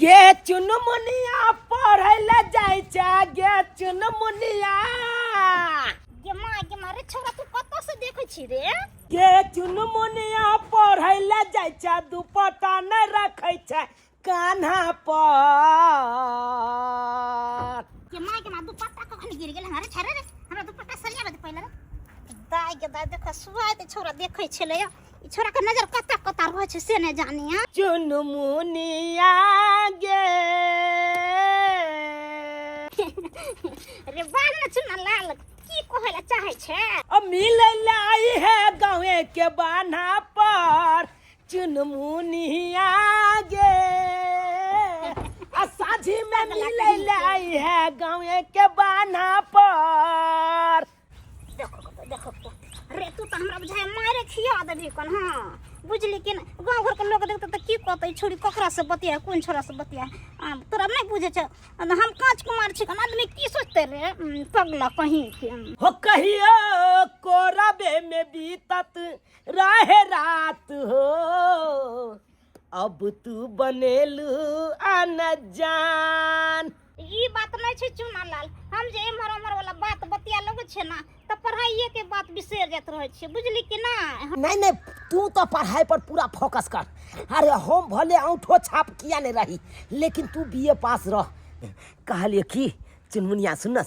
गे चुनमुनिया पढ़ै ले जाइ छै गे चुनमुनिया गे मारे छोरा तू कतौ से देखै छी रे गे चुनमुनिया पढ़ै ले जाइ छै दुपट्टा नै रखै छै कान्हा पर गे माँ दुपट्टा कखन गिर गेल हमारे छरे रे हमरा दुपट्टा सरिया दे पहिले रे दाई देख सुआय ते छोरा देखै छले ई छोरा के नजर कता रहै छै से नै जानिया चुनमुनिया गे रे बाल न चुना लाल की कहला चाहे छै मिलै ले आई है गाँवे के बान्हा पर चुनमुनिया गे साझी में मिलै ले आई है गाँवे के बान्हा पर देखो रे तू तो हमरा बुझाय मारे खिया देबी कन हां बुझली कि गांव घर के लोग देखते त की कहतै छोरी ककरा से बतिया कोन छोरा से बतिया तोरा नहीं बुझे छ हम कांच कुमार छी कन आदमी की सोचते रे पगला कहीं के हो कहियो कोरबे में बीतत रहे रात हो अब तू बनेलू अनजान ई बात नहीं छै चुना लाल हम जे हमर वाला बात बतिया लगे छै ना त पढ़ाइए के बात बिसर जात रहे छै बुझली कि ना नहीं तू तो पढ़ाई पर पूरा फोकस कर अरे हम भले औंठो छाप किया नहीं रही लेकिन तू बीए पास रह कहलिए कि चुनमुनिया सुना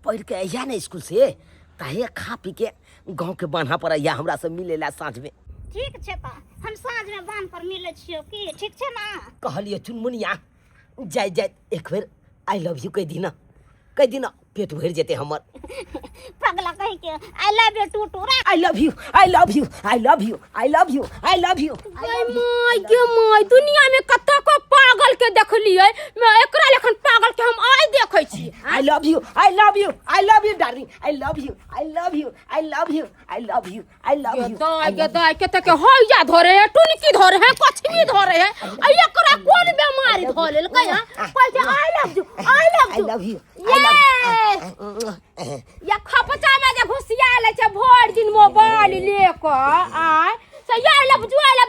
पढ़ के अहिया ना स्कूल से तहे खा पी के गाँव के बान्हा पर अहिया हमरा से मिलेला साँझ में ठीक छै त हम साँझ में बांध पर मिले छियो की ठीक छै ना कहलिए चुनमुनिया जाय एक बेर आई लव यू कह दी ना पेट भर जेते हमर पगला कह के I love you too I love you my दुनिया में कत्ता को पागल के देखलिए मैं एकरा लेखन पागल के हम आई देखै छी I love you darling I love you दाई के तक होइया धरे है टुनकी धरे है कछमी धरे है आ एकरा कोन बीमारी धरेल कया कहै आई लव यू या खपचा में जे घुसिया ले छै भर दिन मोबाइल लेके आय से या लव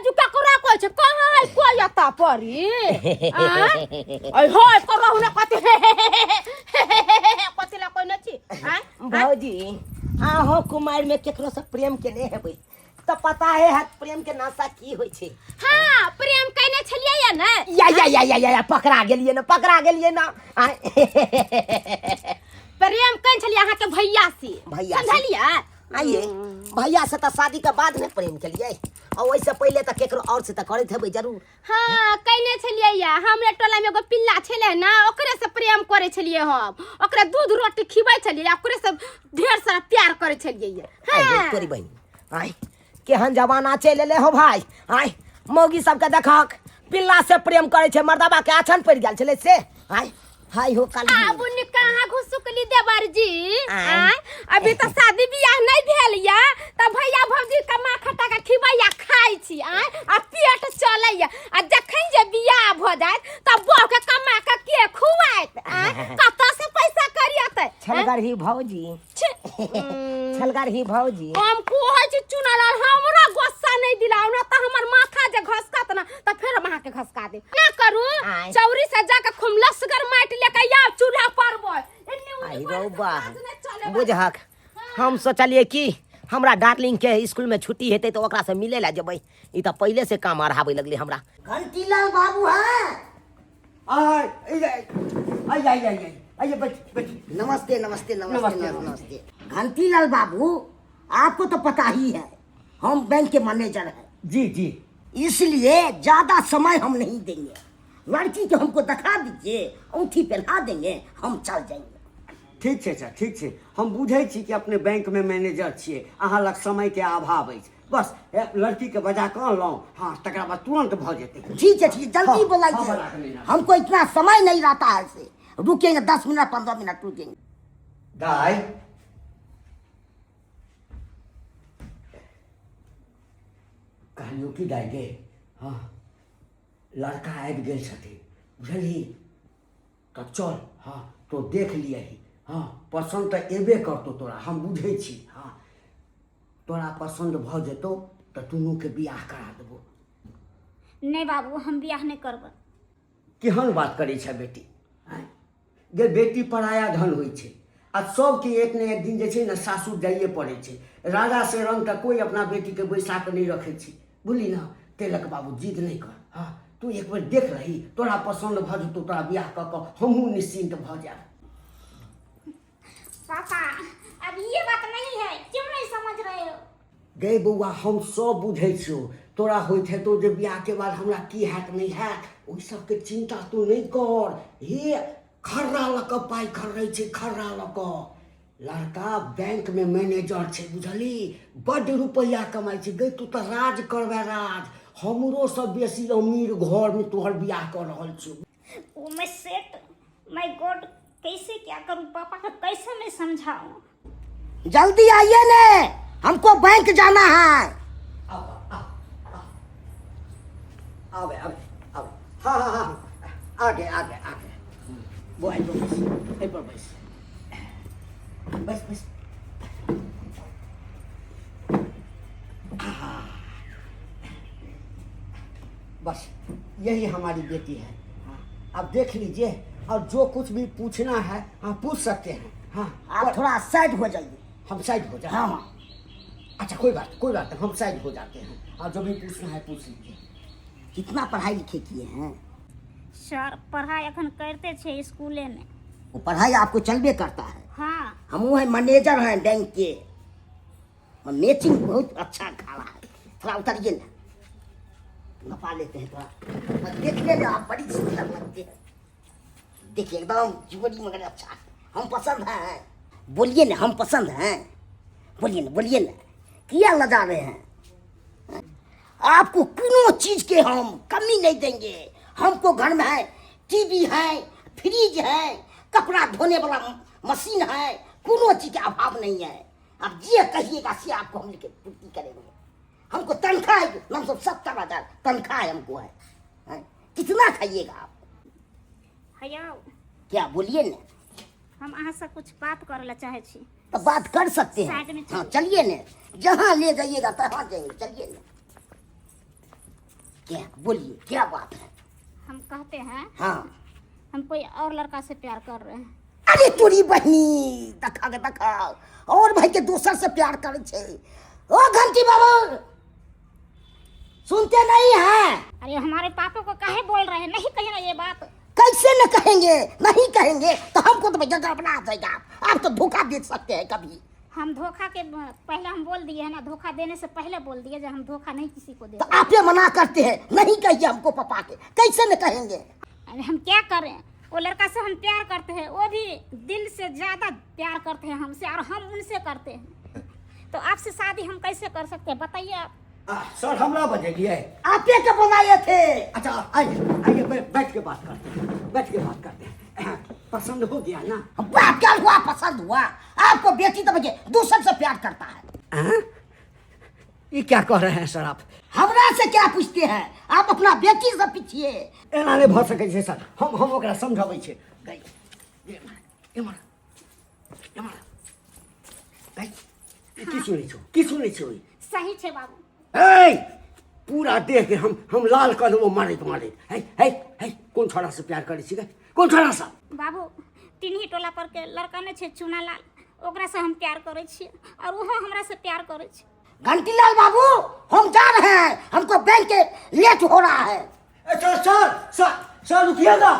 यू ककरा कहै छै कहाँ कोई अता परी आई होय करहु ना कते ला कोई न छी भौजी आहो कुमार में केकरो से प्रेम केने हेबै त पता है प्रेम के नासा की होय छै हां प्रेम कइने छलिए या ना या पकड़ा गेलिए ना प्रेम कइन छलिए अहाँ के भैया से समझलिए आइए भैया से तो शादी के बाद में प्रेम केलिए और वैसे पहले तो केकरो और से तो करत हेबै जरूर हां कइने छलिए या हमरे टोला में एगो पिल्ला छले ना ओकरे से प्रेम करे छलिए हम ओकरा दूध रोटी खिबै छलिए ओकरे से ढेर सारा प्यार करे छलिए हां तोरी बहन आइ केहन जमाना चल एले हो भाई आइ मौगी सबके देखक पिल्ला से प्रेम करे छे मर्दाबा के आछन पड़ गेल छले से आइ हाय हो काली अब कहाँ घुसुकली देवर जी अभी तो शादी बियाह नहीं भेल या त भैया भौजी कमा खटा के खिबैया खाइ छी आ पेट चलैया आ जखन जे बियाह भ जात त बौ के कमा के खुआइत कत से पैसा करियत छलगरही भौजी हम कहै छी चुनालाल हमरा गुस्सा नहीं दिलाउ ना त हमर माथा जे घसकत ना त फेर मां के घसका दे ना करू चौरी से जाके खुमलसगर माइट लेके या चूल्हा परबो आई रौबा बुझहक हम सोचलिए कि हमरा डार्लिंग के स्कूल में छुट्टी हेतै तो ओकरा से मिले ला जेबै ई त पहले से काम अरहाबै लगले हमरा घंटीलाल बाबू है आइए बैठ नमस्ते घंटीलाल बाबू आपको तो पता ही है हम बैंक के मैनेजर हैं जी इसलिए ज्यादा समय हम नहीं देंगे लड़की को हमको दिखा दीजिए अंगूठी पहना देंगे हम चल जाएंगे ठीक छै हम बुझै छी कि अपने बैंक में मैनेजर छियै अहाँ लग समय के अभाव अछि बस लड़की के बजा कर लौ हाँ तकरा बाद तुरंत भ जेतै ठीक है जल्दी बुलाइए हमको इतना समय नहीं रहता है से रुकेंगे 10 मिनट 15 मिनट रुकेंगे दाई कहलियो कि दाई गे हाँ लड़का आबि गेल छथिन बुझली तब चल हाँ तो देख लिये हाँ पसंद तो एबे करतो तोरा हम बुझे छी हाँ तोरा पसंद भ जेतो तो दुनू के बियाह करा देबो नहीं बाबू हम बियाह नहीं करब। केहन बात करै छै बेटी? आँय गे बेटी पराया धन होइ छै आ सबके एक ने एक दिन जे छै ने सासुर जाइए पड़ै छै। राजा से रंग तऽ कोई अपना बेटीके बैसा कऽ नहि रखै छै, बुझली ना? तेलक बाबू जिद नहीं कर। हाँ तू एक बेर देख रही, तोरा पसंद भऽ जेतौ, तोरा बियाह कऽ कऽ हमहूँ निश्चिंत भऽ जायब। पापा अब ये बात नहीं है, क्यों नहीं समझ रहे हो? गए बौआ हम सब बुझै छियौ, तोरा होइत हेतौ जे बियाहके बाद हमरा की हैत नहीं हैत, ओहि सबके चिंता तू नहीं कर। हे खर्रा लऽ कऽ पाइ खर्रै छै, खर्रा लऽ कऽ। लड़का बैंक में मैनेजर छै, बुझली? बड्ड रुपैया कमाइ छै। गई तू तऽ राज करबे, राज। हमरो सब बेसी अमीर घर में तोहर बियाह कर रहल छियौ। ओ मैं सेट माय गॉड कैसे क्या करूं पापा का, कैसे मैं समझाऊं? जल्दी आइए ने, हमको बैंक जाना है। आवे आवे आवे। हाँ हाँ हाँ आगे आगे आगे। वो आई पर बस, आई पर बस बस बस। बस यही हमारी बेटी है। हाँ अब देख लीजिए, और जो कुछ भी पूछना है हाँ पूछ सकते हैं। हाँ आप थोड़ा साइड हो जाइए। हम साइड हो जाए? हाँ हाँ अच्छा कोई बात नहीं, हम साइड हो जाते हैं। और जो भी पूछना है पूछ लीजिए। कितना पढ़ाई लिखे किए हैं? सर पढ़ाई अखन करते छे स्कूले में। वो पढ़ाई आपको चलबे करता है? हाँ हम वो है मैनेजर हैं बैंक के, और मैचिंग बहुत अच्छा खाला है। थोड़ा उतरिए ना, नपा लेते हैं थोड़ा। देखिए ना आप बड़ी सुंदर लगते हैं, देखिए एकदम जुबड़ी मगर अच्छा है। हम पसंद हैं, बोलिए ना हम पसंद हैं, बोलिए ना क्या लगा रहे हैं? आपको कोनो चीज के हम कमी नहीं देंगे। हमको घर में है टीवी है, फ्रिज है, कपड़ा धोने वाला मशीन है, कोनो चीज का अभाव नहीं है। आप ये कहिएगा से आपको हम लेके पूर्ति करेंगे। हमको तनख्वाह है, 970,000 तनख्वाह है हमको है। कितना खाइएगा आप? हयाओ क्या बोलिए ना, हम अहाँ से कुछ बात करे ला चाहे छी। तो बात कर सकते साइड में हैं। हाँ चलिए ना, जहाँ ले जाइएगा तहाँ जाएंगे, चलिए ना। क्या बोलिए, क्या बात है? हम कहते हैं हाँ हम कोई और लड़का से प्यार कर रहे हैं। अरे तोरी बहनी देखा और भाई के दूसर से प्यार करे छे। ओ घंटी बाबू सुनते नहीं है? अरे हमारे पापा को काहे बोल रहे हैं? नहीं कहिए ना ये बात। कैसे न कहेंगे? नहीं कहेंगे तो हमको तो जगह बना देगा। आप तो धोखा दे सकते हैं कभी। हम धोखा के पहले हम बोल दिए है ना, धोखा देने से पहले बोल दिए जो हम धोखा नहीं किसी को तो देते। आप ये मना करते हैं, नहीं कहिए हमको पापा के, कैसे न कहेंगे? अरे हम क्या करें, वो लड़का से हम प्यार करते हैं, वो भी दिल से ज्यादा प्यार करते हैं हमसे, और हम उनसे करते हैं। तो आपसे शादी हम कैसे कर सकते हैं बताइए आप? सर हमरा बजेलिए? आप ये क्या बनाए थे? अच्छा आइए बैठ के बात करते हैं, बैठ के बात करते हैं। पसंद हो गया ना? बात क्या हुआ? पसंद हुआ? आपको बेटी तो मुझे दूसर से प्यार करता है। ये क्या कह रहे हैं सर आप? हमरा से क्या पूछते हैं? आप अपना बेटी से पूछिए। एना नहीं भऽ सकै छै सर, हम ओकरा समझाबै छियै। गई एमर गई की सुनै छौ? सही छे बाबू। ए पूरा देह के हम लाल कर देबो मारैत। है कौन छोरा से प्यार करै छी? कौन छोरा से? बाबू टिन्ही टोला पर के लड़का ने छे चुनालाल, ओकरा से हम प्यार करे छियै, और वो हमरा से प्यार करे छै। घंटीलाल बाबू हम जा रहे हैं, हमको बैंक के लेट हो रहा है। सर रुकिएगा।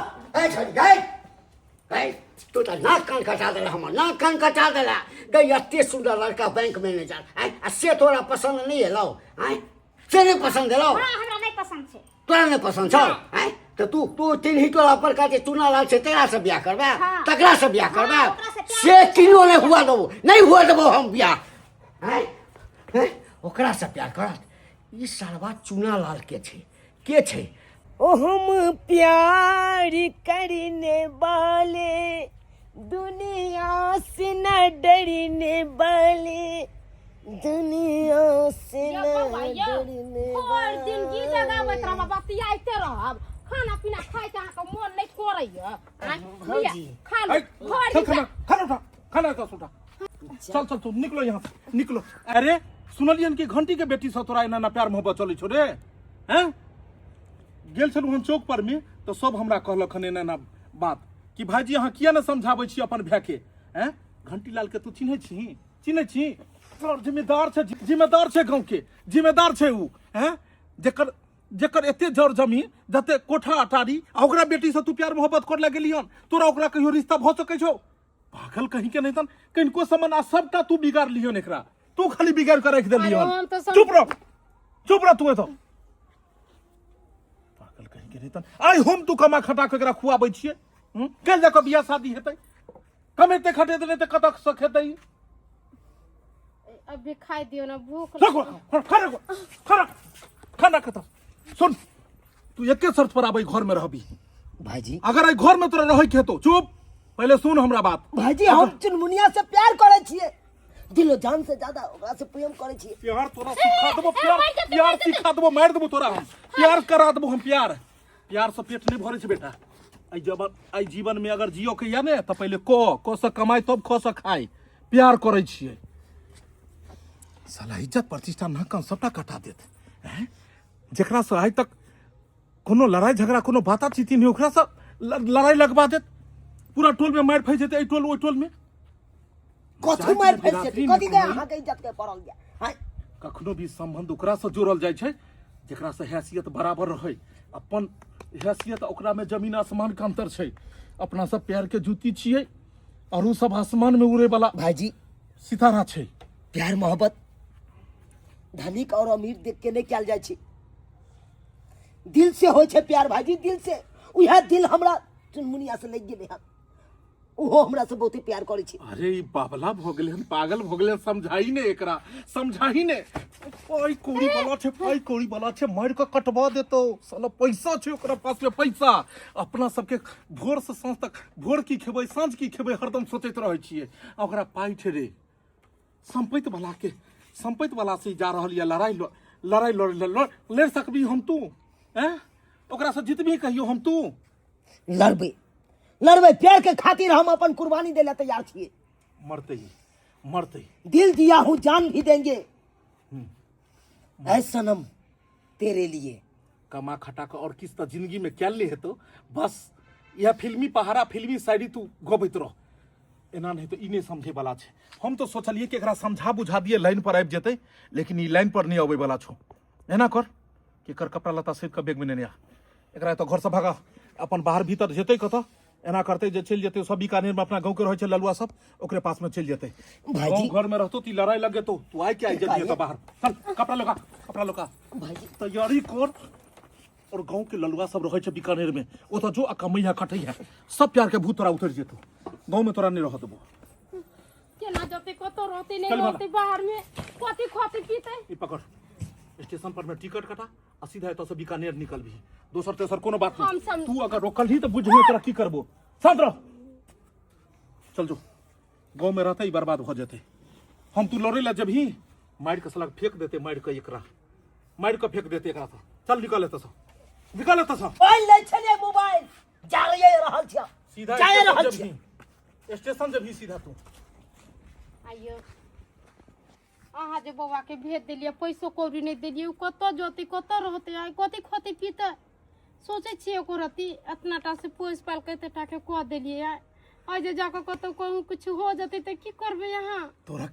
गई तू तो नाक कान कटा देला, हमर नाक कान कटा देला। गई एते सुंदर लड़का बैंक मैनेजर आ से तोरा पसंद नहीं है? लो से नहीं पसंद है? लो हाँ हमरा नहीं पसंद छे। तोरा नहीं पसंद छौ? तो तू टिन्ही टोला पर कहते चुनालाल से तेरा से ब्याह करबे? हाँ। तकरा से ब्याह करबे? हाँ, ओकरा से प्यार से किनो नहीं हुआ देबो हम ब्याह। ओकरा से प्यार करत? ई सालवा चुनालाल के छे? ओ हम प्यार करने वाले, दुनिया से न डरने वाले, दुनिया से न डरने हर दिन वाले। गीत गाबैत रहब, बतियाइते रहब, खाना पीना खाए के अहाँके मोन नहीं करैया। भौजी। खा लो खाना का सुटा। चल तू निकलो यहाँ से, निकलो। अरे सुनलियन कि घंटी के बेटी से तोरा एना प्यार मोहब्बत चलै छौ रे? हैं गेल छलहुँ हम चौक पर में तो सब हमरा कहलक हन एना बात कि भाईजी अहाँ किया न समझाबै छी अपन भाई के हैं घंटी लाल के तू चिन्है छी तोर जिम्मेदार छै गांव के जिम्मेदार छै उ हैं जेकर एते जड़ जमीन जते कोठा अटारी आ ओकरा बेटी से तू प्यार मोहब्बत कर ले गेली हन तोरा ओकरा कहियो रिश्ता भ सकै छौ पागल कहीं के नहीं तन कनिको समन आ सबटा तू बिगाड़ लियो एकरा तू खाली बिगाड़ के रख देली हन चुप रह तू तो पागल कहीं के नहीं तन आई हम तू कमा खटा के एकरा खुआबै छियै कल जाके बियाह शादी हेतै कमेते खटेते नहीं त कतक से खेतै अभी खाई दियो ना भूख खाना खत्म सुन तू एके शर्त पर आबै घर में रहबी भाईजी अगर आई घर में तोरा रहै के हेतौ चुप पहले सुन हमरा बात भाईजी हम चुनमुनिया से प्यार करे छियै दिलो जान से ज्यादा ओकरा से प्रेम करे छियै प्यार तोरा सिखा देबो प्यार सिखा देबो मार देबो तोरा हम प्यार करा देबो हम प्यार से पेट नहीं भरे छै बेटा आई जीवन में अगर जियो के या ने त पहले क से कमाई तब ख से खाई प्यार करे छियै साला इज्जत प्रतिष्ठा न कम सबटा कटा देत हैं जेकरा से आज तक कोनो लड़ाई झगड़ा कोनो बातचीत नहीं ओकरा से लड़ाई लगवा देत पूरा टोल में मार फैस जेते ए टोल ओ टोल में कथु मार फैस जेते कथि के अहाँ के इज्जत के पड़ल जा हां कखनो भी संबंध ओकरा से जोड़ल जाय छै जेकरा से हैसियत बराबर रहे अपन हैसियत ओकरा में जमीन आसमान का अंतर छै अपना सब प्यार के जूती छियै और उ सब आसमान में उड़े वाला भाईजी सितारा छै प्यार मोहब्बत धनिक और अमीर देख के नहीं कल जाय छै दिल से होय छै प्यार भाईजी दिल से उहे दिल हमरा चुनमुनिया से लग गेले हन ओहो हमरा से बहुते प्यार करे छै अरे ई बाबला भ गेले हन पागल भ गेले समझाई ने एकरा समझाई ने पाई कोड़ी वाला छै मार के कटवा देतो साला पैसा छै ओकरा पास में पैसा अपना सबके भोर से सांझ तक भोर की खेबै सांझ की खेबै हरदम सोचैत रहै छियै ओकरा पाई छै रे संपत्ति वाला से जा रहल या लड़ाई लड़ सकबी हम तू हैं ओकरा से जितबी कहियो हम तू लड़बे प्यार के खातिर हम अपन कुर्बानी देला तैयार छियै मरते दिल दिया हूं जान भी देंगे ऐ सनम तेरे लिए कमा खटा के और किस त जिंदगी में क्या ले हेतो बस यह फिल्मी पहाड़ा फिल्मी शायरी तू गोबैत रह एना नहीं तो ई नहीं समझे वाला छै हम तो सोचलिए कि एकरा समझा बुझा दिए लाइन पर आबि जेतै लेकिन ई लाइन पर नहीं आबै वाला छौ एना कर कि कर कपड़ा लता सिर्फ के बैग में नहीं आ एकरा तो घर से भागा अपन बाहर भीतर जेतै कत एना करते जे चल जेतै सब बीकानेर में अपना गांव के रहै छै ललुआ सब ओकरे पास में चल जेतै भाईजी घर में रहतो ती लड़ाई लगे तो तू आइ के आई जल्दी त बाहर चल कपड़ा लोका भाईजी तैयारी कर और गांव के ललुआ सब रहै छै बीकानेर में ओ तो जो कमैया कटैया सब प्यार के भूत तोरा उतर जेतो गांव में तोरा नहीं रह देबो केना जते कतो रहते नहीं रहते बाहर में कथि खते पीते ई पकड़ स्टेशन पर में टिकट कटा आ सीधा एतो से बीकानेर निकल भी दोसर तेसर कोनो बात नहीं तू अगर रोकल ही तो बुझबे तोरा की करबो शांत रह चल जो गांव में रहते ही बर्बाद हो जेते हम तू लड़े ला जब ही मार के सलाह फेंक देते मार के एकरा मार के फेंक देते एकरा से चल निकल एतो से ओइ ले छले मोबाइल जा रहल छ सीधा जाए रहल छ स्टेशन जब ही सीधा तू आइयो अहाँ जे बौआ के भेज देलिए पैसो कौड़ी नहीं देलिए उ कत जोती कत रहते आइ कथि खते पीते सोचे छिए को रति इतना टा से पोस पाल के टा के कह देलिए आइ जे जाके कत कहूं कुछ हो जते त की करबे यहां तोरा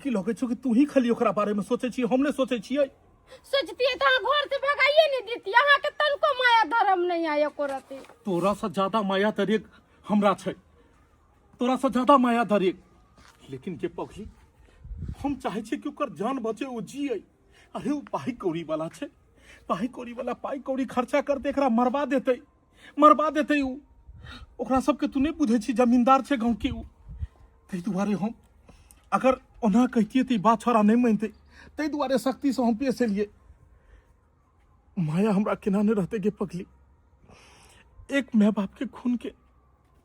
की लगे छौ कि तू ही खाली ओकरा बारे में सोचे छी हम नहीं सोचे छियै सोचती तो घर से भगाइए नहीं देती यहाँ के तनको माया धर्म नहीं आया को रति तोरा से ज्यादा माया दरेक हमरा छै तोरा से ज्यादा माया दरेक लेकिन के पगली हम चाहे छी कि ओकर जान बचे ओ जिए अरे वो पाई कौड़ी वाला छै पाई कौड़ी खर्चा कर दे एकरा मरवा देते उ ओकरा सबके तू नहीं बुझे छी जमींदार छै गांव के उ तै दुआरे हम अगर ओना कहतिए त बात छोड़ा नहीं मानते तै दुआरे शक्ति से हम पेश एलिए माया हमरा केना नहीं रहते गे पगली एक माय बाप के खून के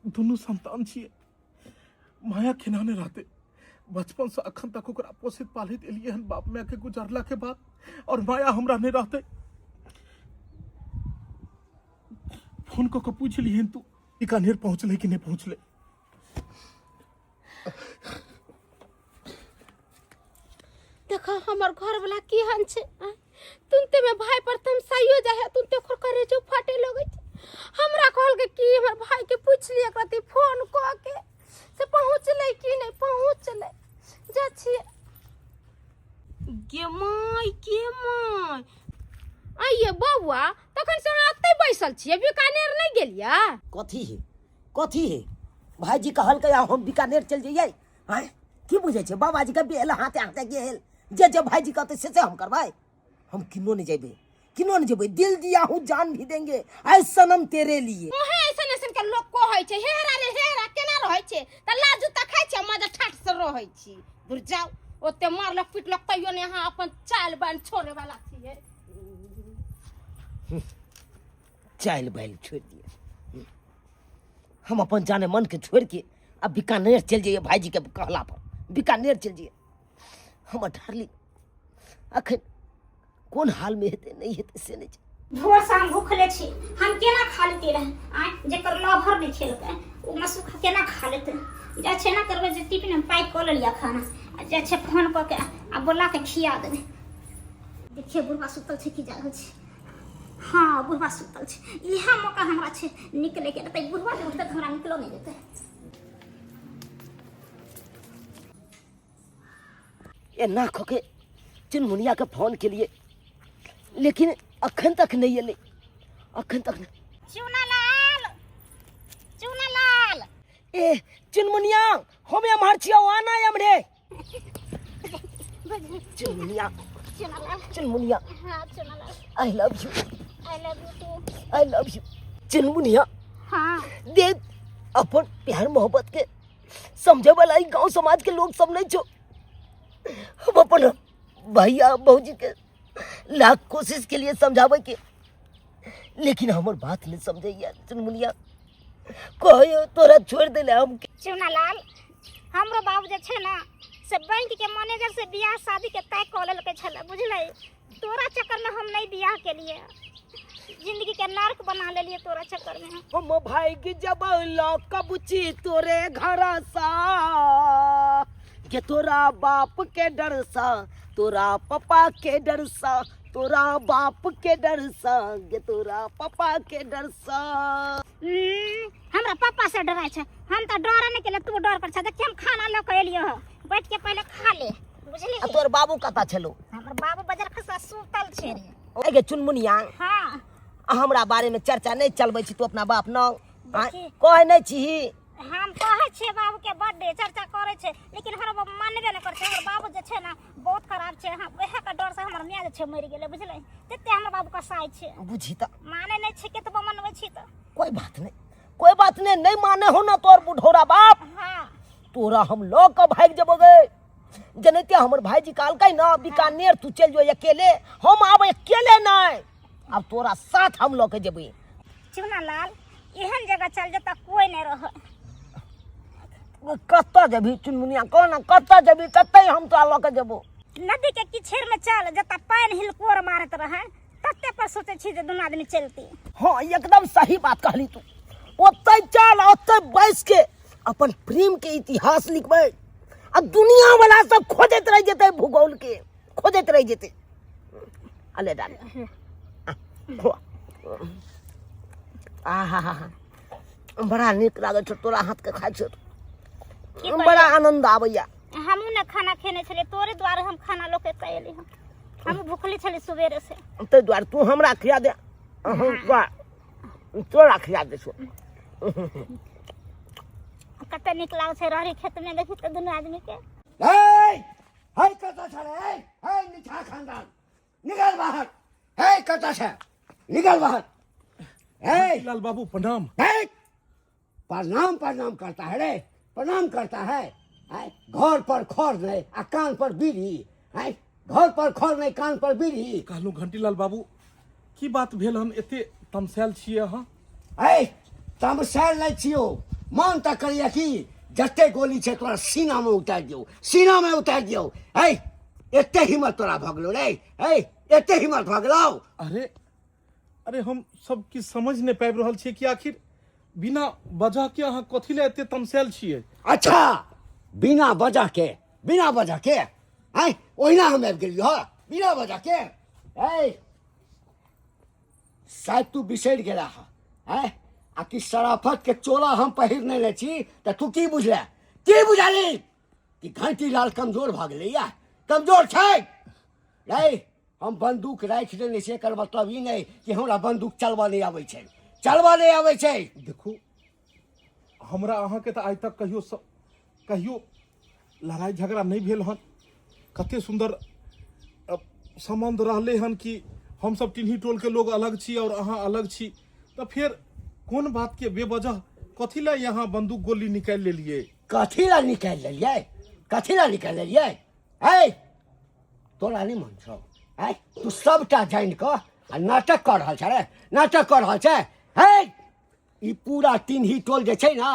दोनों संतान छिए माया केना नहीं रहते बचपन से अखन तक ओकरा पोषित पालित एलिए हन बाप माय के गुजरला के बाद और माया हमरा नहीं रहते फोन को पूछ ली तू बीकानेर पहुंचले कि नहीं पहुंचले देखा हमार घर वाला की हन छे तुनते में भाई पर तमसाइयो जाए तुनते ओकर करे जो फाटे लगे हमरा कहल के कि हमर भाई के पूछ लिए कति फोन क के से पहुंचले कि नहीं पहुंचले जा छी गे माय आइए बौआ तखन से अहाँ एतै बैसल छियै बीकानेर नहीं गेलिया कथी है भाईजी कहल के हम बीकानेर चल जाइए हैं की बुझे छे बाबाजी के बेल हाथे गेल जे भाईजी कहते से हम करवाए हम किनो नहीं जेबे दिल दिया हूँ जान भी देंगे ऐ सनम तेरे लिए ओहे ऐसन ऐसन के लोग कहै छै हेरा रे हेरा केना रहै छै त लाजू त खाइ छै मजा ठाठ से रहै छी दूर जाओ ओते मारलक पिटलक तइयो ने अहाँ अपन चाल बान छोड़े वाला छियै चाल बैल छोड़ दिए हम अपन जाने मन के छोड़ के अब बीकानेर चल जाइए भाईजी के कहला पर बीकानेर चल जाइए हम डार्लिंग अखन कौन हाल में हेते नहीं हेते से नहीं भोर शाम भूखले छी हम केना खा लेते रहे आ जेकर लभर नहीं खेलके उ मसुख केना खा लेते जा छै ना करबे जे टिफिन में पैक कर लिया खाना आ जा छै फोन क के आ बोला के खिया देबे देखिए बुढ़वा सुतल छै की जागल छै हां बुढ़वा सुतल छै इहा मौका हमरा छै निकले के त बुढ़वा के उठते हमरा निकलो नहीं देते ये ना खोके चुनमुनिया के फोन के लिए लेकिन अखन तक नहीं अले अखन तक चुनालाल ए चुनमुनिया हमें मार छिया आना हमरे चुनमुनिया चुनालाल हां Chunalal I love you too I love you Chunmuniya हां देख अपन प्यार मोहब्बत के समझे वाला ही गांव समाज के लोग सब नहीं छो हम अपन भैया भौजी के लाख कोशिश के लिए समझावे के लेकिन हमर बात नहीं समझे यार चुनमुनिया कहियो तोरा छोड़ देले हम चुनालाल हमरो बाबू जे छै ना से बैंक के मैनेजर से बियाह शादी के तय क लेलकै छले बुझले तोरा चक्कर में हम नहीं बियाह के लिए जिंदगी के नर्क बना लेलिए तोरा चक्कर में हम भाई की जब कबूची तोरे घर सा के तोरा बाप के डर सा तोरा पापा के डर सा तोरा बाप के डर सा के तोरा पापा के डर सा हमरा पापा से डराय छै हम त डर नहीं केले तू डर कर छ देख हम खाना ल के एलियो ह बैठ के पहले खा ले बुझली तोर बाबू कता छलो हमर बाबू बाजार खसा सुतल छै रे ए गे चुनमुनिया हां हमरा बारे में चर्चा नहीं चलबै छी तू अपना बाप न देखी। कह नहीं छी हम कहै छियै बाबू के बर्थडे चर्चा करे छै लेकिन हमर बाबू मानबे नहीं करछे हमर बाबू जे छै ना बहुत खराब छै हम ओहे के डर से हमर मियां जे छै मरि गेलै बुझले तते हमर बाबू कसाई छै बुझी त माने नहीं छै केतबो मनबै छी त कोई बात नहीं माने हो ना तोर बुढ़ौरा बाप हां तोरा हम लोग का भाग जब गए जनते हमर भाईजी कहलकै ना बीकानेर तू चल जो अकेले हम आब अकेले नहीं अब तोरा साथ हम लोग के जेबे चुनालाल एहन जगह चल जता कोई नहीं रह कत्ता जबी चुनमुनिया कहना कत्ता जबी तत्ते हम तोरा लोग के जेबो नदी के किछेर में चल जता पानी हिलकोर मारत रहे तत्ते पर सोचे छी जे दुनू आदमी चलती हां एकदम सही बात कहली तू ओते चल ओते बैस के अपन प्रेम के इतिहास लिखबै अब दुनिया वाला सब खोजत रह जेते भूगोल के खोजत रह जेते अले डाल आहा बड़ा नीक लागे छ तोरा हाथ के खाइ छ बड़ा आनंद आबैया हमू ने खाना खेने छले तोरे द्वारे हम खाना लोके कएली हम भूखली छली सुबेरे से ते द्वार तू हमरा खिया दे तोरा खिया दे छो कते नीक लाग छै रहरी खेत में देखी त दुनू आदमी के हाय कता छले हाय निठा खानदान निकल बाहर हाय कता छे निकल बाहर हे लाल बाबू प्रणाम प्रणाम प्रणाम करता है रे प्रणाम करता है घर पर खर नहीं आ कान पर बीड़ी है घर पर खर नहीं कान पर बीड़ी कहलू घंटीलाल बाबू की बात भेल हम एते तमसायल छियै अहाँ है तमसायल नहीं छियो मन तक करिए कि जते गोली छे तोरा सीना में उतार दियो है एते हिम्मत तोरा भगलो रे है एते हिम्मत भगलो अरे हम सब की समझ नहीं पाबि रहल छियै कि आखिर बिना वजह के अहाँ कथी ले एते तमसायल छियै अच्छा बिना वजह के हैं ओहिना हम आबि गेलियो बिना वजह के ए शायद तू बिसरि गेला है आ कि शराफत के चोला हम पहिर नहीं ले छी तो तू की बुझले की बुझाली कि घंटी लाल कमजोर भ गेलै या कमजोर छै रे हम बंदूक राखि देने छै एकर मतलब ई नहीं कि हमरा बंदूक चलबा नहीं आबै छै देखो हमरा अहाँ के तो आज तक कहियो लड़ाई झगड़ा नहीं भेल हन कते सुंदर संबंध रहले हन कि हम सब टिन्ही टोल के लोग अलग छी और अहाँ अलग छी तो फिर कौन बात के बेवजह कथी ला यहाँ बंदूक गोली निकाल लेलिए कथी ला निकाल लेलिए है तोरा नहीं मन छौ है तू सबटा जान क नाटक कर रहल छै है ई पूरा टिन्ही टोल जे छै ना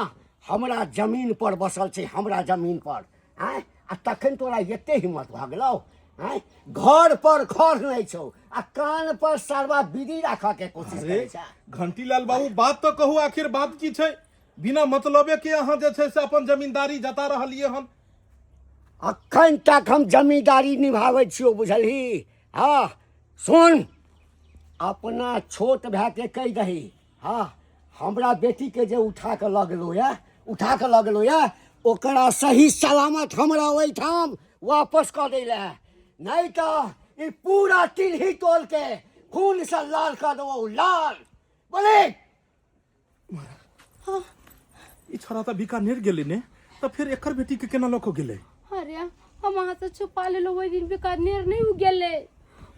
हमरा जमीन पर बसल छै हमरा जमीन पर हैं आ तखन तोरा एते हिम्मत भ गेलौ हैं घर पर घर नहीं छौ आ कान पर सरवा विधि राखऽ के कोशिश करै छै घंटीलाल बाबू बात तो कहू आखिर बात की छै बिना मतलबे के अहाँ जे छै से अपन जमींदारी जता रहलिए हन अखन तक हम जमींदारी निभाबै छियौ बुझलही हाँ सुन अपना छोट भाई के कहि दही हाँ हमरा बेटी के जे उठा के लऽ गेलो या ओकरा सही सलामत हमरा ओहिठाम वापस कऽ दै ले नहीं तो ई पूरा टिन्ही टोल के खून से लाल कर देबो लाल बोले ई छोरा तो बीकानेर गेले ने तो फिर एकर बेटी के केना लको गेले अरे हम वहां से छुपा लेलो वही दिन बीकानेर नहीं गेले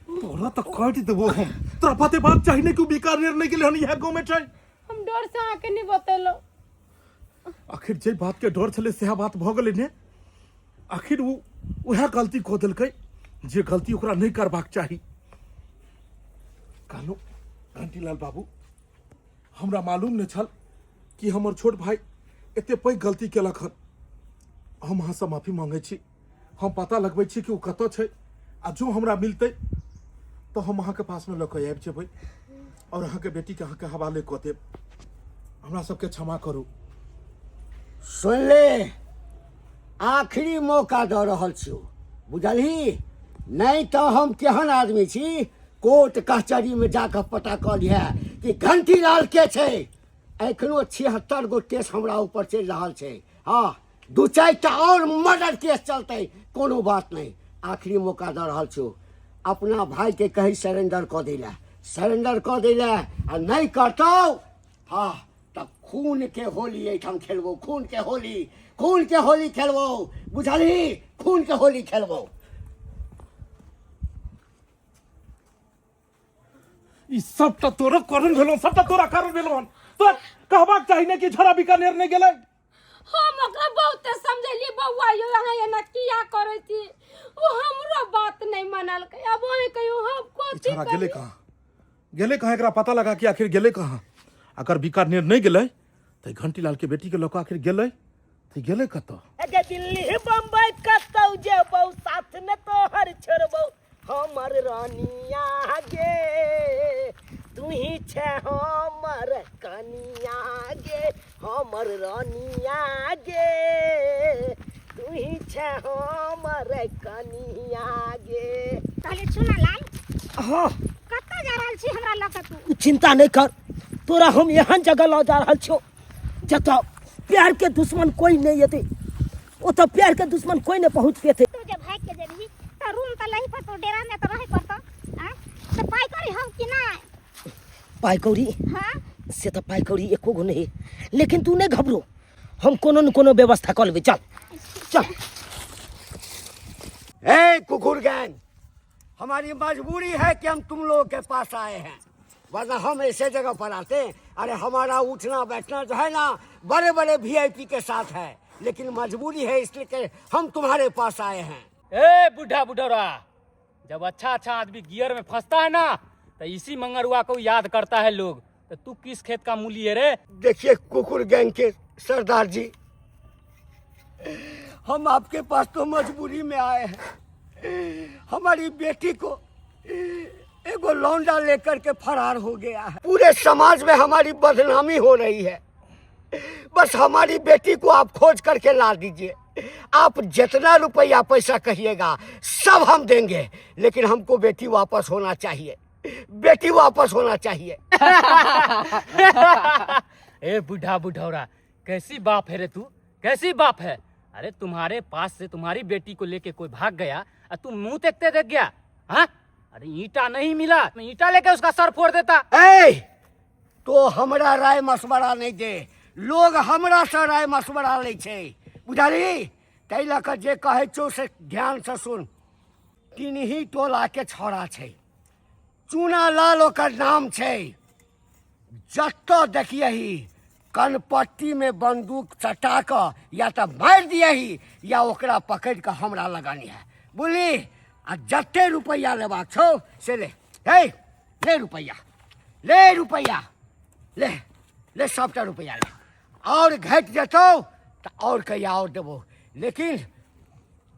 तोरा तो काट देबो हम तोरा पते बात चाहिए ने कि बीकानेर नहीं गेले हन यह गांव में छै हम डर से आके नहीं बतेलो आखिर जे बात के डर छले सेहा बात भ गेले ने आखिर वो वह गलती को देलकै जे गलती ओकरा नहीं करबाक चाही कानो घंटीलाल बाबू हमरा मालूम नहीं छल कि हमर छोट भाई एते पैघ गलती केलक हन हम अहाँ से माफी मांगे छी हम पता लगबै छी कि वो कतऽ छै आ जो हमरा मिलतै तो हम अहाँ के पास में लऽ कऽ आबि जेबै और अहाँ के बेटी के अहाँ के हवाले कऽ देब हमरा सबके क्षमा करू सुन ले आखिरी मौका दऽ रहल छियौ बुझलही नहीं तो हम केहन आदमी छी कोर्ट कचहरी में जाकर पता कऽ लिहे कि घंटीलाल के छै एखनो 76 गो केस हमरा ऊपर चलि रहल छै हाँ 2-4 टा और मर्डर केस चलते कोनो बात नहीं आखिरी मौका दऽ रहल छियौ अपना भाई के कही सरेंडर कऽ दै ले आ नहीं करतौ हाँ तब खून के होली एठाम खेलबो खून के होली खेलबो बुझलही खून के होली खेलबो ई सबटा तोरा कारण भेलो सबटा तोरा कारण भेलो हन तो कहबाक चाही ने कि छोरा बीकानेर नहीं गेलै हम ओकरा बहुते समझलिए बौआ यो यहाँ एना किया करै छी वो हमरो बात नहीं मानल के अब ओहे कहियो हम कोची छोरा गेले कहाँ एकरा पता लगा कि आखिर गेले कहाँ अगर बीकानेर नहीं गेलै तो घंटीलाल के बेटी के लोक आखिर गेलै तो गेलै कतऽ अगे दिल्ली बम्बई कतौ जेबौ साथ में तोहर छोड़बौ हमर रानिया गे तू ही छे हमर कनिया गे हमर रानिया गे तू ही छे हमर कनिया गे कहले सुना लाल हाँ कत्ता जा रहल छी हमरा लऽ कऽ तू चिंता नहीं कर तोरा हम एहन जगह लऽ जा रहल छियौ जतऽ प्यार के दुश्मन कोई नहीं एतै ओतऽ प्यार के दुश्मन कोई नहीं पहुँच पेतै तू जे भाग के जेबही तो रूम तो लही पड़तो डेरा में तो रहे पड़तो हां तो पाई करी हम कि नहीं पाई कौड़ी हां से तो पाई कौड़ी एको गो नहीं लेकिन तू नहीं घबरो हम कोनो न कोनो व्यवस्था कर लेबै चल ए कुकुर गैंग हमारी मजबूरी है कि हम तुम लोगों के पास आए हैं वरना हम ऐसे जगह पर आते अरे हमारा उठना बैठना जो है ना बड़े बड़े वीआईपी के साथ है लेकिन मजबूरी है इसलिए कि हम तुम्हारे पास आए हैं ए बुढ़ा जब अच्छा आदमी गियर में फंसता है ना तो इसी मंगरुआ को याद करता है लोग तो तू किस खेत का मूली है रे देखिए कुकुर गैंग के सरदार जी हम आपके पास तो मजबूरी में आए हैं हमारी बेटी को एगो लौंडा लेकर के फरार हो गया है पूरे समाज में हमारी बदनामी हो रही है बस हमारी बेटी को आप खोज करके ला दीजिए आप जितना रुपया पैसा कहिएगा सब हम देंगे, लेकिन हमको बेटी वापस होना चाहिए, बेटी वापस होना चाहिए। ए बुढ़ा बुढ़ौरा, कैसी बाप है रे तू, कैसी बाप है? अरे तुम्हारे पास से तुम्हारी बेटी को लेके कोई भाग गया और तुम मुंह देखते देख गया? हाँ, अरे ईंटा नहीं मिला, मैं ईंटा लेके उसका सर फोड़ देता। ए, तो हमरा राय मशवरा नहीं दे, लोग हमरा से राय मशवरा ले छे, बुझाली? तै लऽ जे कहे छो से ध्यान से सुन। तीनही टोला के छोड़ा छे, चूना लाल ओकर नाम छे। जत्तो देखियही कनपट्टी में बंदूक सटा क या तो मार दियही या ओकरा पकड़ के हमरा लगानी है, बुझली? आ जत्ते रुपया लेबाक छौ से ले। हे, ले रुपया, ले रुपया, ले ले सबटा रुपया ले। और घट जेतौ तो और कहिया और देबो, लेकिन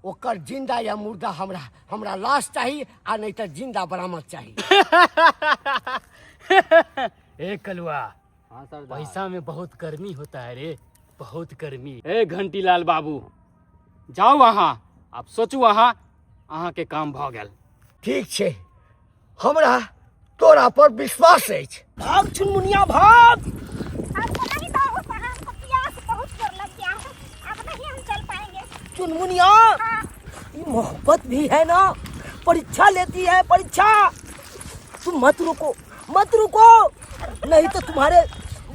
ओकर जिंदा या मुर्दा हमरा लाश चाहिए, आ नहीं तो जिंदा बरामद चाहिए। ए कलुआ, पैसा में बहुत गर्मी होता है रे, बहुत गर्मी। ए घंटीलाल बाबू, जाओ वहाँ, आप सोचू वहाँ, अहाँ के काम भ गेल। ठीक छे, हमरा तोरा पर विश्वास अछि। भाग चुनमुनिया भाग। हमको नहीं था, वो पहाड़ को प्यास बहुत जोर लग गया है, अब नहीं हम चल पाएंगे। चुनमुनिया, ये मोहब्बत भी है ना, परीक्षा लेती है, परीक्षा। तुम मत रुको, मत रुको, नहीं तो तुम्हारे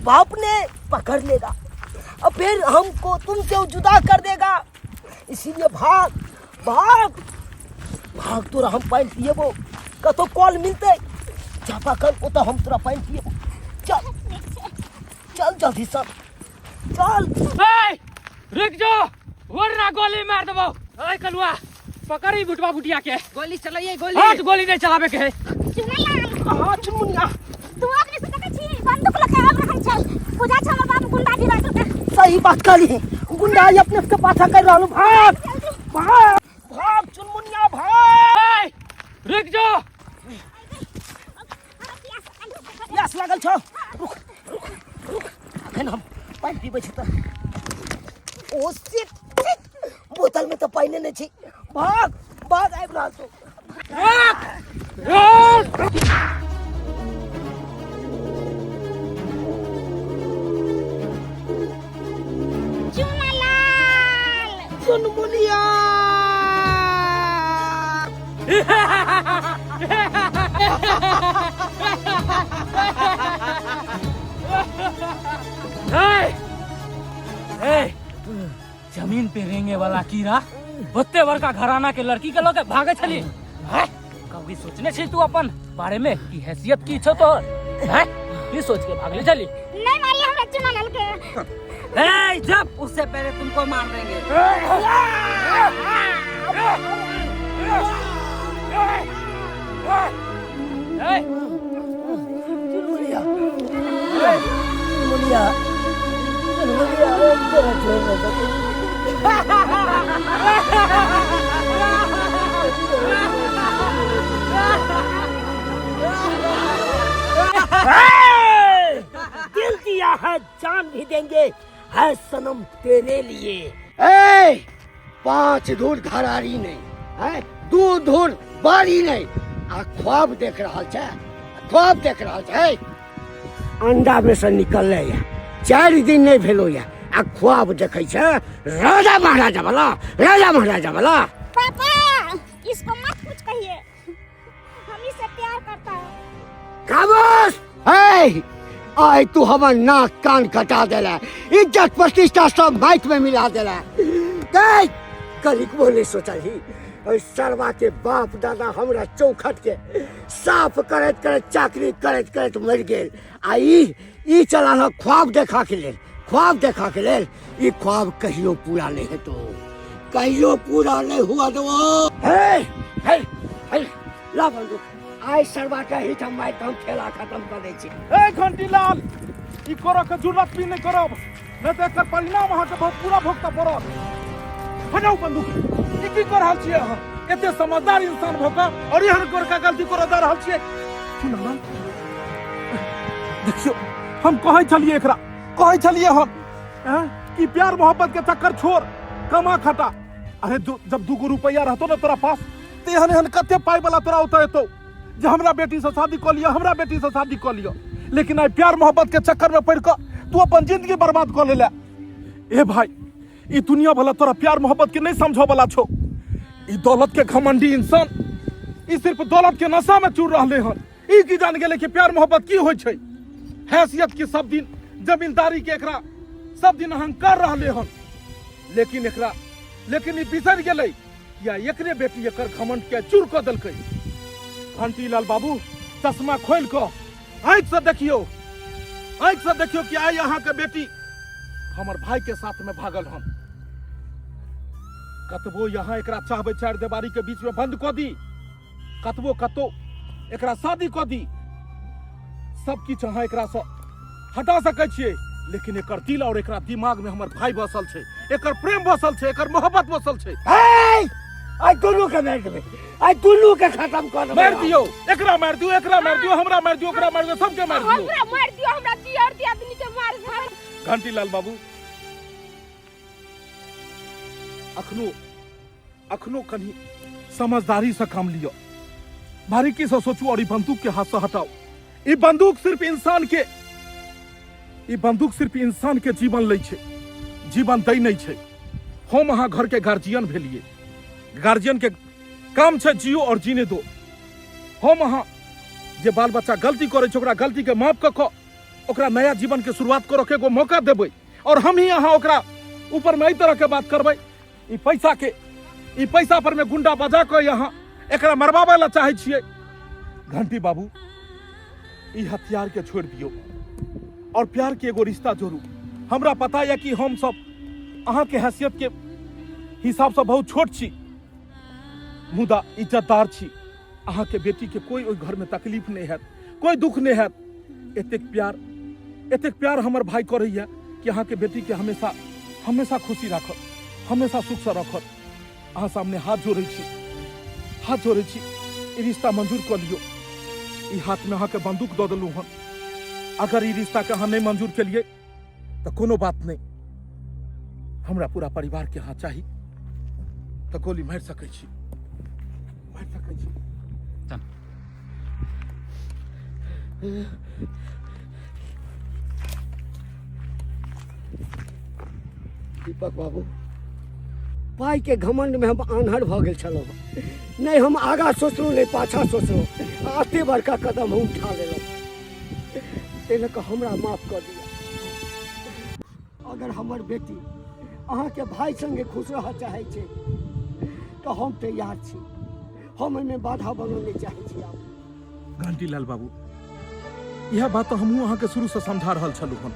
बाप ने पकड़ लेगा और फिर हमको तुमसे जुदा कर देगा। इसीलिए भाग भाग भाग। तोरा हम पाइन पिएबो, कतो कॉल मिलते चापा कर को तो हम तोरा पाइन पिएबो। चल चल जल्दी सब चल। ए, रुक जाओ, वरना गोली मार देबो। ए कलुआ, पकड़ी बुटवा बुटिया के। गोली चलाइए, गोली। हाँ, तो गोली नहीं चलावे के है। हाँ चुनमुनिया, तू अपने से कहते छी बंदूक लगा अब हम चल पूजा छमर बाबू गुंडा भी रहत के। सही बात करी, गुंडा ही अपने के पाछा कर रहलो। भाग भाग भाग चुनमुनिया भाग। रुक जाओ, प्यास लागल छौ, रुक रुक रुक, अखन हम पानी पीबै छी त। ओ शिट, बोतल में तो पानी नहीं छी। भाग भाग, आबि रहल छौ। चुनालाल चुनमुनिया जमीन पे रेंगे वाला कीड़ा, बत्ते बड़का घराना के लड़की के लोग भागे छली। कभी सोचने छी तू अपन बारे में की हैसियत की छो तो है? ये सोच के भागले चली। नहीं मारिए हमरा चुनालाल के। ए, जब उससे पहले तुमको मार देंगे। चुनमुनिया चुनमुनिया चुनमुनिया, तेरा छोड़ ना दिल दिया है, जान भी देंगे, है सनम तेरे लिए। ए, 5 धूर घरारी नहीं है, 2 धूर बारी नहीं। आ ख्वाब देख रहा छे, ख्वाब देख रहा छे। अंडा में से निकल है, 4 दिन नहीं भेलो है, आ ख्वाब देखे छे राजा महाराजा वाला, राजा महाराजा वाला। पापा इसको मत कुछ कहिए, हम इससे प्यार करता है। खामोश! ए, आई तू हमर नाक कान कटा देला, इज्जत प्रतिष्ठा सब माइट में मिला देला। कलिक बोले सोचा ही, और सरवा के बाप दादा हमरा चौखट के साफ करत करत, चाकरी करत करत मर गेल। आ ई चला न ख्वाब देखा के लेल, ख्वाब देखा के लेल। ई ख्वाब कहियो पूरा नहीं है, तो कहियो पूरा नहीं हुआ। दो हे ला बंदूक, आई सरवा के ही हम माइट हम खेला खत्म कर दै छी। ए घंटीलाल, ई करऽ के जरूरत भी नहीं करब, नहीं तो एकर परिणाम अहाँ के बहुत पूरा भोगता पड़त। हटाऊ बंदूक, ई की कर रहल छियै अहाँ? एते समझदार इंसान भऽ कऽ और एहन कर गलती करऽ जा रहल छियै। चुनालाल, देखियो, हम कहै छलियै एकरा, कहै छलियै हम कि प्यार मोहब्बत के चक्कर छोड़, कमा खटा अरे जब 2 रुपया रहतो ना तोरा पास ते हन कते पाई वाला तोरा होता तो जे हमरा बेटी से शादी कर लिया हमरा बेटी से शादी कर लिया लेकिन आई प्यार मोहब्बत के चक्कर में पड़ कर तू अपन जिंदगी बर्बाद कर ले ए भाई ई दुनिया वाला तोरा प्यार मोहब्बत के नहीं समझो वाला छो ई दौलत के घमंडी इंसान ई सिर्फ दौलत के नशा में चूर रहले हन ई की जान गेले कि प्यार मोहब्बत की होय छै हैसियत के सब दिन जमींदारी के एकरा सब दिन अहंकार रहले हन लेकिन ई बिसर गेलै या एकरे बेटी एकर घमंड के चूर क देलकै घंटी लाल बाबू चश्मा खोल क आँख से देखियो कि आई यहाँ के बेटी हमर भाई के साथ में भागल हन कतबो यहाँ एकरा चाहबे 4 दीवारी के बीच में बंद क दी कतबो कतो एकरा शादी क दी सब किछ अहाँ एकरा से हटा सकै छियै लेकिन एकर दिल और एकरा दिमाग में हमर भाई बसल छै एकर प्रेम बसल छै एकर मोहब्बत बसल छै आई दोनों के मार देबे आई दोनों के खत्म कर देबे मार दियो एकरा मार दियो एकरा मार दियो हमरा मार दियो ओकरा मार दियो सबके मार दियो हमरा मार दियो हमरा दियर दिया आदमी के मार दे घंटी लाल बाबू अखनो कनी समझदारी से काम लियो बारीकी से सोचू और ई बंदूक के हाथ से हटाओ ई बंदूक सिर्फ इंसान के जीवन लै छै जीवन दै नहीं छै हम अहाँ घर के गार्जियन भेलिए गार्जियन के काम छै जियो और जीने दो हम अहाँ जे बाल बच्चा गलती करे छै ओकरा गलती के माफ क ओकरा नया जीवन के शुरुआत करे के एगो मौका देबै और हम ही अहाँ ओकरा ऊपर में एहि तरह के बात करबै ई पैसा पर में गुंडा बजा के यहाँ एकरा मरवावे ला चाहे छियै घंटी बाबू ई हथियार के छोड़ दियो और प्यार के एगो रिश्ता जोड़ू हमरा पता है कि हम सब अहाँ के हैसियत के हिसाब से बहुत छोट छी मुदा इज्जतदार छी अहाँ के बेटी के कोई ओइ घर में तकलीफ नहीं है कोई दुख नहीं है एतेक प्यार हमर भाई करैया कि अहाँ के बेटी के हमेशा खुशी राखत हमेशा सुख से रखत अहाँ सामने हाथ जोड़े छी ई रिश्ता मंजूर कर लियो ई हाथ में अहाँ के बंदूक दे देलू हन अगर ई रिश्ता के अहाँ नहीं मंजूर के लिए तो कोनो बात नहीं हमरा पूरा परिवार के हाथ चाहिए तो गोली मार सकै छी दीपक बाबू पाई के घमंड में हम आन्हर भ गेल छलहुँ नहीं हम आगा सोचलहुँ नहीं पाछा सोचलहुँ अते बड़का कदम हम उठा लेलहुँ तेने के हमरा माफ कर दिया अगर हमर बेटी अहाँ के भाई संगे खुश रह चाहे छे तो हम तैयार छी हम एहिमे बाधा बनल नहीं चाहे छी आब घंटी लाल बाबू यह बात तो हमहू अहाँ के शुरू से समझा रहल छलू हन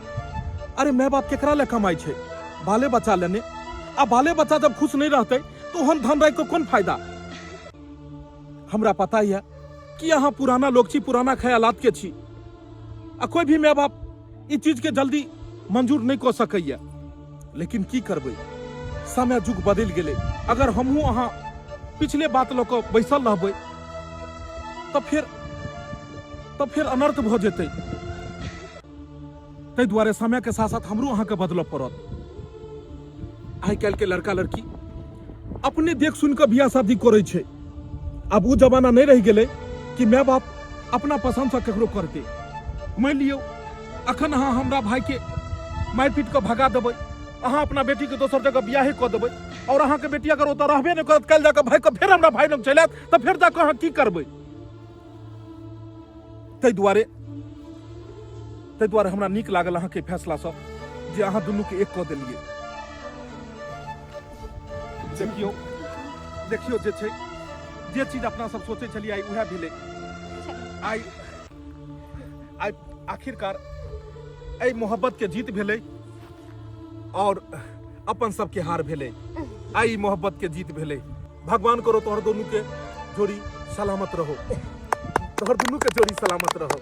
अरे माय बाप केकरा ले कमाई छे बाले बच्चा लेने आ बाले बच्चा जब खुश नहीं रहते तो हम धन राख के कौन फायदा हमरा पता है कि यहाँ पुराना लोग छी पुराना ख्यालात के छी आ कोई भी माय बाप ई चीज के जल्दी मंजूर नहीं कर सकैया लेकिन की करबै समय जुग बदल गेले अगर हमहू अहाँ पिछले बात लोग बैसल रहबै तो फिर अनर्थ भ जेतै ताहि दुआरे समय के साथ साथ हमरो अहाँ के बदलऽ पड़त आइ काल्हि के लड़का लड़की अपने देख सुन के बियाह शादी करे छै अब वो जमाना नहीं रह गेलै कि माय बाप अपना पसंद से केकरो करते मान लियो अखन अहाँ हमरा भाई के मारि पीट के भगा देबै अहाँ अपना बेटी के दोसर जगह बियाहे कऽ देबै और अहाँ के बेटी अगर ओतऽ रहबे नहीं करत काल्हि जाके भाई के फेर हमरा भाई लग चलि आयत तऽ फेर जाके अहाँ की करबै ताहि दुआरे हमरा नीक लागल अहाँ के फैसला सब जे अहाँ दुनू के एक कऽ देलियै देखियो जे छै जे चीज अपना सब सोचे छलियै आइ उएह भेलै आइ आखिरकार एहि मोहब्बत के जीत भेलै और अपन सबके हार भेलै आई मोहब्बत के जीत भेलै भगवान करो तोहर दोनों के जोड़ी सलामत रहो तोहर दोनों के जोड़ी सलामत रहो